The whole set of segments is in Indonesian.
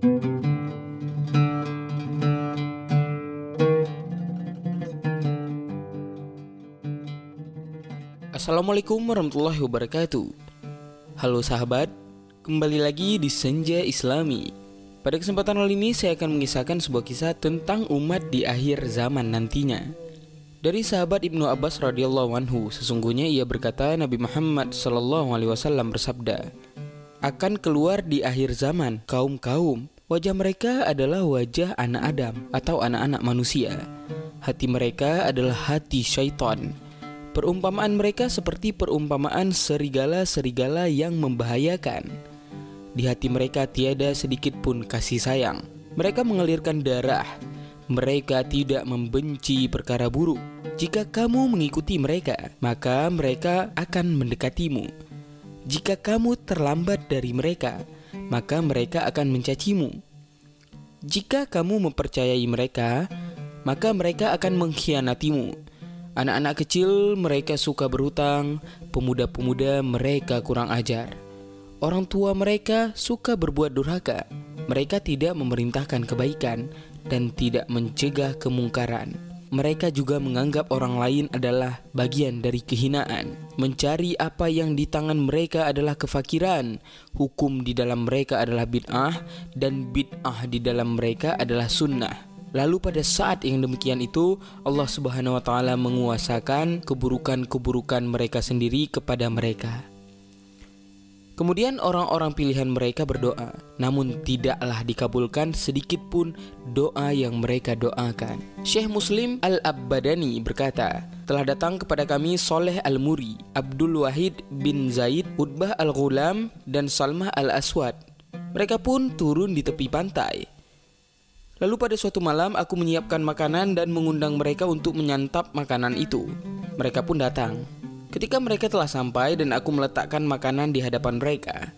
Assalamualaikum warahmatullahi wabarakatuh. Halo sahabat, kembali lagi di Senja Islami. Pada kesempatan kali ini saya akan mengisahkan sebuah kisah tentang umat di akhir zaman nantinya. Dari sahabat Ibnu Abbas radhiyallahu anhu, sesungguhnya ia berkata, Nabi Muhammad sallallahu alaihi wasallam bersabda, akan keluar di akhir zaman kaum-kaum, wajah mereka adalah wajah anak Adam atau anak-anak manusia. Hati mereka adalah hati syaitan. Perumpamaan mereka seperti perumpamaan serigala-serigala yang membahayakan. Di hati mereka tiada sedikit pun kasih sayang. Mereka mengalirkan darah. Mereka tidak membenci perkara buruk. Jika kamu mengikuti mereka, maka mereka akan mendekatimu. Jika kamu terlambat dari mereka, maka mereka akan mencacimu. Jika kamu mempercayai mereka, maka mereka akan mengkhianatimu. Anak-anak kecil mereka suka berhutang, pemuda-pemuda mereka kurang ajar. Orang tua mereka suka berbuat durhaka. Mereka tidak memerintahkan kebaikan dan tidak mencegah kemungkaran. Mereka juga menganggap orang lain adalah bagian dari kehinaan. Mencari apa yang di tangan mereka adalah kefakiran. Hukum di dalam mereka adalah bid'ah, dan bid'ah di dalam mereka adalah sunnah. Lalu pada saat yang demikian itu, Allah Subhanahu wa ta'ala menguasakan keburukan-keburukan mereka sendiri kepada mereka. Kemudian orang-orang pilihan mereka berdoa, namun tidaklah dikabulkan sedikit pun doa yang mereka doakan. Syekh Muslim Al-Abbadani berkata, telah datang kepada kami Soleh Al-Muri, Abdul Wahid bin Zaid, Utbah Al-Ghulam, dan Salmah Al-Aswad. Mereka pun turun di tepi pantai. Lalu pada suatu malam aku menyiapkan makanan dan mengundang mereka untuk menyantap makanan itu. Mereka pun datang. Ketika mereka telah sampai dan aku meletakkan makanan di hadapan mereka,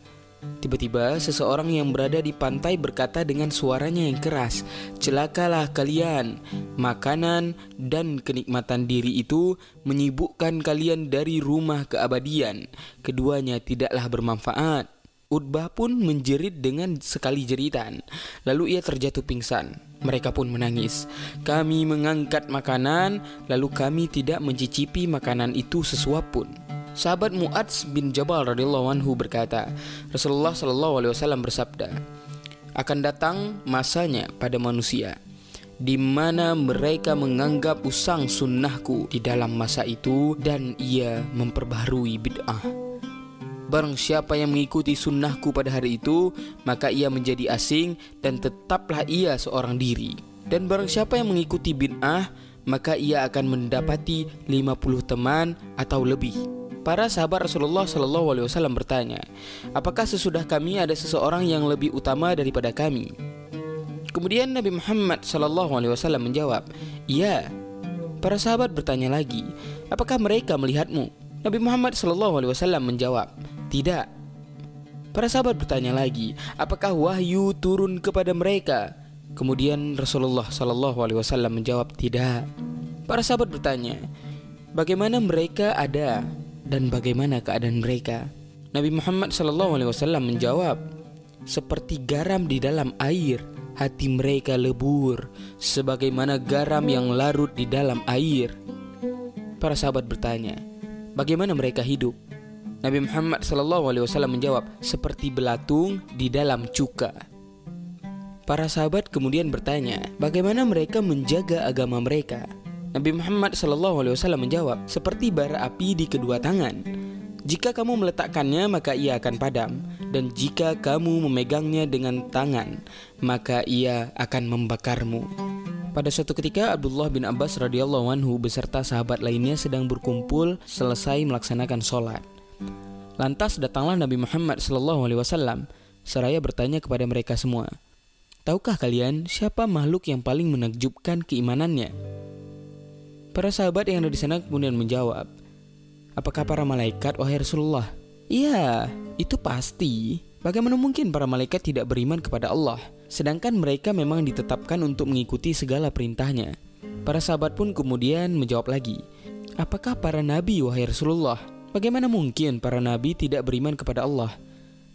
tiba-tiba seseorang yang berada di pantai berkata dengan suaranya yang keras, celakalah kalian, makanan dan kenikmatan diri itu menyibukkan kalian dari rumah keabadian. Keduanya tidaklah bermanfaat. Utbah pun menjerit dengan sekali jeritan. Lalu ia terjatuh pingsan. Mereka pun menangis. Kami mengangkat makanan, lalu kami tidak mencicipi makanan itu sesuap pun. Sahabat Mu'adz bin Jabal radhiyallahu anhu berkata, Rasulullah sallallahu alaihi wasallam bersabda, akan datang masanya pada manusia di mana mereka menganggap usang sunnahku di dalam masa itu, dan ia memperbaharui bid'ah. Barang siapa yang mengikuti sunnahku pada hari itu, maka ia menjadi asing dan tetaplah ia seorang diri. Dan barang siapa yang mengikuti bid'ah, maka ia akan mendapati 50 teman atau lebih. Para sahabat Rasulullah SAW bertanya, apakah sesudah kami ada seseorang yang lebih utama daripada kami? Kemudian Nabi Muhammad SAW menjawab, iya. Para sahabat bertanya lagi, apakah mereka melihatmu? Nabi Muhammad SAW menjawab, tidak. Para sahabat bertanya lagi, apakah wahyu turun kepada mereka? Kemudian Rasulullah SAW menjawab, tidak. Para sahabat bertanya, bagaimana mereka ada dan bagaimana keadaan mereka? Nabi Muhammad SAW menjawab, seperti garam di dalam air, hati mereka lebur, sebagaimana garam yang larut di dalam air. Para sahabat bertanya, bagaimana mereka hidup? Nabi Muhammad SAW menjawab, seperti belatung di dalam cuka. Para sahabat kemudian bertanya, bagaimana mereka menjaga agama mereka? Nabi Muhammad SAW menjawab, seperti bara api di kedua tangan. Jika kamu meletakkannya, maka ia akan padam, dan jika kamu memegangnya dengan tangan, maka ia akan membakarmu. Pada suatu ketika Abdullah bin Abbas radhiyallahu anhu beserta sahabat lainnya sedang berkumpul selesai melaksanakan sholat. Lantas datanglah Nabi Muhammad SAW seraya bertanya kepada mereka semua, tahukah kalian siapa makhluk yang paling menakjubkan keimanannya? Para sahabat yang ada di sana kemudian menjawab, apakah para malaikat, wahai Rasulullah? Iya, itu pasti. Bagaimana mungkin para malaikat tidak beriman kepada Allah, sedangkan mereka memang ditetapkan untuk mengikuti segala perintahnya? Para sahabat pun kemudian menjawab lagi, apakah para nabi, wahai Rasulullah? Bagaimana mungkin para nabi tidak beriman kepada Allah,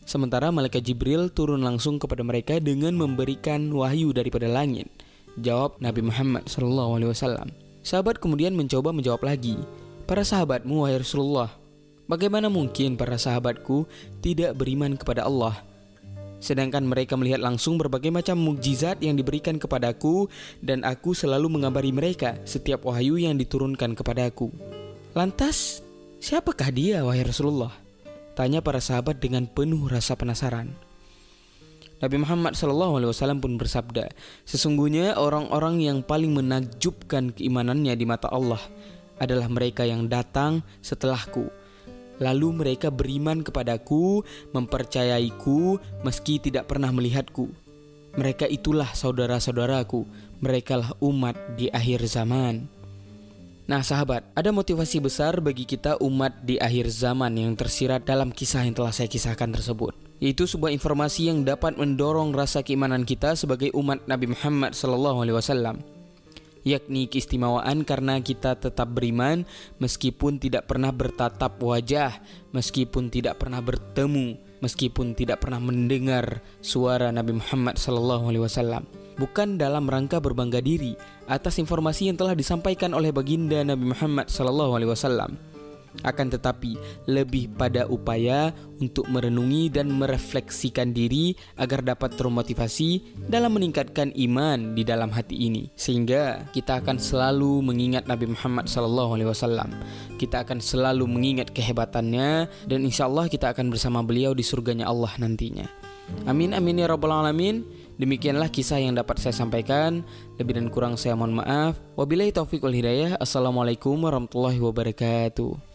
sementara malaikat Jibril turun langsung kepada mereka dengan memberikan wahyu daripada langit. Jawab Nabi Muhammad SAW. Sahabat kemudian mencoba menjawab lagi, para sahabatmu wahai Rasulullah, bagaimana mungkin para sahabatku tidak beriman kepada Allah? Sedangkan mereka melihat langsung berbagai macam mukjizat yang diberikan kepadaku, dan aku selalu mengabari mereka setiap wahyu yang diturunkan kepadaku. Lantas, siapakah dia wahai Rasulullah? Tanya para sahabat dengan penuh rasa penasaran. Nabi Muhammad SAW pun bersabda, sesungguhnya orang-orang yang paling menakjubkan keimanannya di mata Allah adalah mereka yang datang setelahku. Lalu mereka beriman kepadaku, mempercayaiku meski tidak pernah melihatku. Mereka itulah saudara-saudaraku, merekalah umat di akhir zaman. Nah sahabat, ada motivasi besar bagi kita umat di akhir zaman yang tersirat dalam kisah yang telah saya kisahkan tersebut, yaitu sebuah informasi yang dapat mendorong rasa keimanan kita sebagai umat Nabi Muhammad SAW, yakni keistimewaan karena kita tetap beriman meskipun tidak pernah bertatap wajah, meskipun tidak pernah bertemu, meskipun tidak pernah mendengar suara Nabi Muhammad SAW. Bukan dalam rangka berbangga diri atas informasi yang telah disampaikan oleh baginda Nabi Muhammad SAW, akan tetapi lebih pada upaya untuk merenungi dan merefleksikan diri agar dapat termotivasi dalam meningkatkan iman di dalam hati ini, sehingga kita akan selalu mengingat Nabi Muhammad SAW. Kita akan selalu mengingat kehebatannya, dan insya Allah kita akan bersama beliau di surganya Allah nantinya. Amin amin ya rabbal alamin. Demikianlah kisah yang dapat saya sampaikan. Lebih dan kurang saya mohon maaf. Wabillahi taufiq wal hidayah. Assalamualaikum warahmatullahi wabarakatuh.